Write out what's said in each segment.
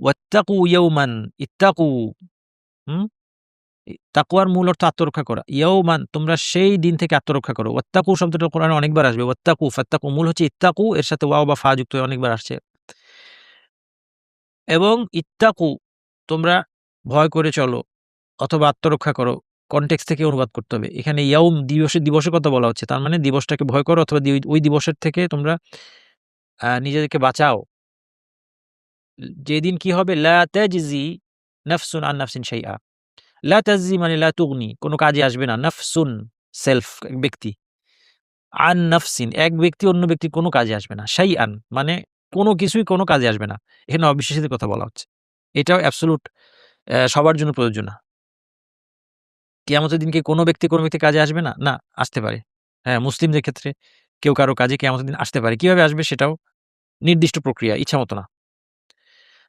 ওয়াত্তাকু ইয়াওমান, ইত্তাকু, হুম? তাকওয়ার মূল অর্থ আত্মরক্ষা করা। ইয়াওমান, তোমরা সেই দিন থেকে আত্মরক্ষা করো। ওয়াত্তাকু শব্দটা কোরআনে অনেকবার আসবে। ওয়াত্তাকু, ফাত্তাকু মূল হচ্ছে ইত্তাকু, এর সাথে ওয়াও বা ফা যুক্ত হয়ে অনেকবার আসছে। এবং ইত্তাকু, তোমরা ভয় করে চলো অথবা আত্মরক্ষা করো। কনটেক্সট থেকে অনুবাদ করতে হবে। এখানে ইয়াউম দিবসের কথা বলা হচ্ছে। তার মানে দিবসটাকে ভয় করো অথবা ওই দিবসের থেকে তোমরা নিজেদেরকে বাঁচাও। যেদিন কি হবে? লা তাজজি নাফসুন আন নাফসিন শাইআ। লা তাজজি মানে লা তুগনি, কোন কাজে আসবে না। নাফসুন সেলফ, ব্যক্তি। আন নাফসিন এক ব্যক্তি অন্য ব্যক্তির কোন কাজে আসবে না। শাইআন মানে কোন কিছুই কোন কাজে আসবে না। এখানে অবিশ্বাসীদের কথা বলা হচ্ছে। এটাও অ্যাবসোলিউট সবার জন্য প্রযোজ্য না। কিয়ামতের দিন কি কোন ব্যক্তি কোন ব্যক্তির কাজে আসবে না? না, আসতে পারে। হ্যাঁ, মুসলিমদের ক্ষেত্রে কেউ কারো কাজে কিয়ামতের দিন আসতে পারে। কিভাবে আসবে সেটাও নির্দিষ্ট প্রক্রিয়া, ইচ্ছামত না।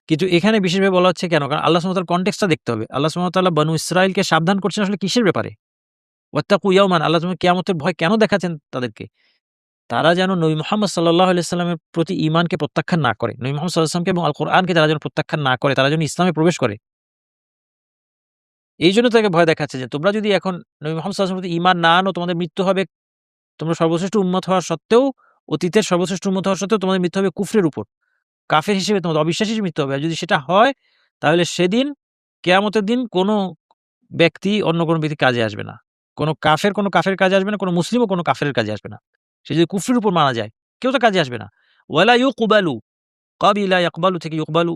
কিন্তু এখানে বিশেষভাবে বলা হচ্ছে কেন? কারণ আল্লাহ সুবহানাহু ওয়া তাআলার কনটেক্সটটা দেখতে হবে। আল্লাহ সুবহানাহু ওয়া তাআলা বনু ইসরাইলকে সাবধান করছেন আসলে কিসের ব্যাপারে? ওয়াত্তাকু ইয়াওমান, আল্লাহ তুমি কিয়ামতের ভয় কেন দেখাচ্ছেন তাদেরকে? তারা যেন নবী মুহাম্মদ সাল্লাল্লাহু আলাইহি ওয়াসাল্লামের প্রতি ঈমানকে প্রত্যাখ্যান না করে। নবী মুহাম্মদ সাল্লাল্লাহু আলাইহি ওয়াসাল্লামকে এবং আল কোরআনকে তারা যেন প্রত্যাখ্যান না করে, তারা যেন ইসলামে প্রবেশ করে। এইজন্য তাকে ভয় দেখাচ্ছে যে তোমরা যদি এখন নবী মুহাম্মদ সাল্লাল্লাহু আলাইহি ওয়াসাল্লামের প্রতি ঈমান না আনো, তোমাদের মৃত্যু হবে। তোমরা সর্বশ্রেষ্ঠ উম্মত হওয়ার সত্ত্বেও, অতীতের সর্বশ্রেষ্ঠ উম্মত হওয়ার সত্ত্বেও তোমাদের মৃত্যু হবে কুফরের উপর। কাফের হিসেবে তোমাদের, অবিশ্বাসী হিসেবে মৃত্যু হবে। আর যদি সেটা হয় তাহলে সেদিন কিয়ামতের দিন কোন ব্যক্তি অন্য কোন ব্যক্তির কাজে আসবে না। কোন কাফের কাজে আসবে না, কোন মুসলিমও কোন কাফেরের কাজে আসবে না। সে যদি কুফরির উপর মারা যায়, কেউ তো কাজে আসবে না। ওয়ালা ইউকবালু, ক্বাবিলা ইয়াকবালু থেকে ইউকবালু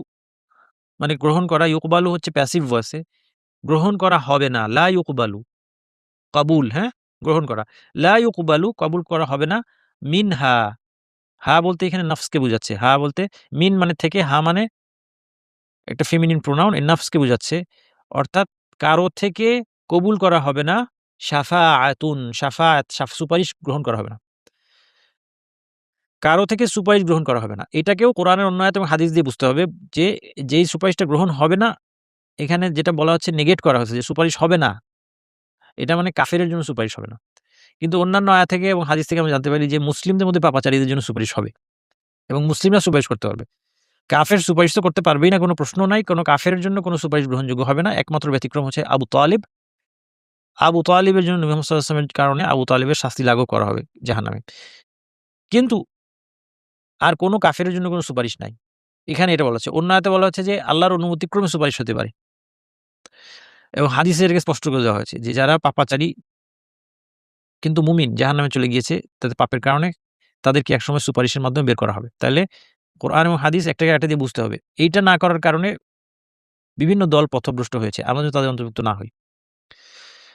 মানে গ্রহণ করা, ইউকবালু হচ্ছে প্যাসিভ ভয়েসে, গ্রহণ করা হবে না। লা ইউকবালু, কবুল, হ্যাঁ? গ্রহণ করা। লা ইউকবালু, কবুল করা হবে না। মিনহা, হা বলতে এখানে নফসকে বুঝাচ্ছে। হা বলতে মিন মানে থেকে, হা মানে একটা ফেমিনিন প্রোনাউন, এ নফসকে বুঝাচ্ছে। অর্থাৎ কারো থেকে কবুল করা হবে না শাফাআতুন, শাফাআত সুপারিশ গ্রহণ করা হবে না। কারো থেকে সুপারিশ গ্রহণ করা হবে না। এটাকেও কোরআনের অন্য আয়াত এবং হাদিস দিয়ে বুঝতে হবে যে, যেই সুপারিশটা গ্রহণ হবে না, এখানে যেটা বলা হচ্ছে নেগেট করা হয়েছে যে সুপারিশ হবে না। এটা মানে কাফেরের জন্য সুপারিশ হবে না। কিন্তু অন্যান্য আয়াত থেকে এবং হাদিস থেকে আমরা জানতে পারি যে মুসলিমদের মধ্যে পাপাচারীদের জন্য সুপারিশ হবে এবং মুসলিমরা সুপারিশ করতে পারবে। কাফের সুপারিশ তো করতে পারবেই না, কোনো প্রশ্ন নাই। কোনো কাফেরের জন্য কোনো সুপারিশ গ্রহণযোগ্য হবে না। একমাত্র ব্যতিক্রম হচ্ছে আবু তালিব। আবু তালিবের জন্য নবী মুহাম্মদ সাল্লাল্লাহু আলাইহি ওয়াসাল্লামের কারণে আবু তালিবের শাস্তি লাগু করা হবে জাহান্নামে। কিন্তু আর কোনো কাফেরের জন্য কোনো সুপারিশ নাই। এখানে এটা বলা হচ্ছে। অন্য আয়াতে বলা হচ্ছে যে আল্লাহর অনুমতিক্রমে সুপারিশ হতে পারে। এবং হাদিসে এটাকে স্পষ্ট করে দেওয়া হয়েছে যে যারা পাপাচারী কিন্তু মুমিন জাহান্নামে চলে গিয়েছে তাদের পাপের কারণে, তাদেরকে একসময় সুপারিশের মাধ্যমে বের করা হবে। তাইলে কোরআন এবং হাদিস একটাকে আরেকটা দিয়ে বুঝতে হবে। এইটা না করার কারণে বিভিন্ন দল পথভ্রষ্ট হয়েছে। আমরা যেন তাদের অন্তর্ভুক্ত না হই।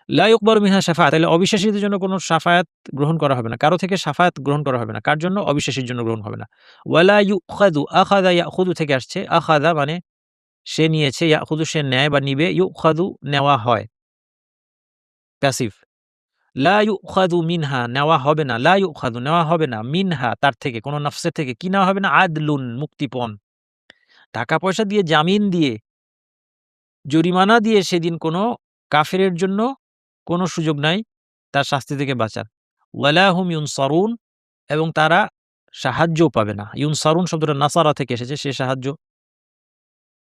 লা ইউকবালু মিনহা শাফাআত, তাইলে অবিশ্বাসীদের জন্য কোনো শাফায়াত গ্রহণ করা হবে না। কারো থেকে শাফায়াত গ্রহণ করা হবে না। কার জন্য? অবিশ্বাসীর জন্য গ্রহণ হবে না। ওয়ালা ইউখাযু, আখাযা ইয়াখুযু থেকে আসছে। আখাযা মানে সে নিয়েছে, ইয়াখুযু সে নেয় বা নিবে, ইউখাযু নেওয়া হয়, প্যাসিভ। লা ইউখাযু মিনহা নেওয়া হবে না, লা ইউখাযু নেওয়া হবে না, মিনহা তার থেকে, কোন নফসের থেকে কি নেওয়া হবে না? আদলুন মুক্তিপণ। টাকা পয়সা দিয়ে, জামিন দিয়ে, জরিমানা দিয়ে সেদিন কোনো কাফেরের জন্য কোনো সুযোগ নাই তার শাস্তি থেকে বাঁচার। ওয়ালা হুম ইউনসারুন, এবং তারা সাহায্যও পাবে না। ইউনসারুন শব্দটা নাসারা থেকে এসেছে, সে সাহায্য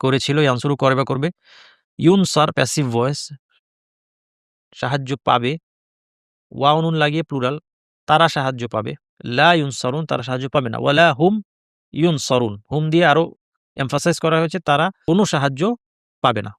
করেছিল, ইয়ানসুরু করে বা করবে। ইউনসার প্যাসিভ ভয়েস, সাহায্য পাবে। ওয়াও নুন লাগিয়ে প্লুরাল, তারা সাহায্য পাবে। লা ইউনসারুন, তারা সাহায্য পাবে না। ওয়ালা হুম ইউনসারুন, হুম দিয়ে আরো এমফাসাইজ করা হয়েছে, তারা কোনো সাহায্য পাবে না।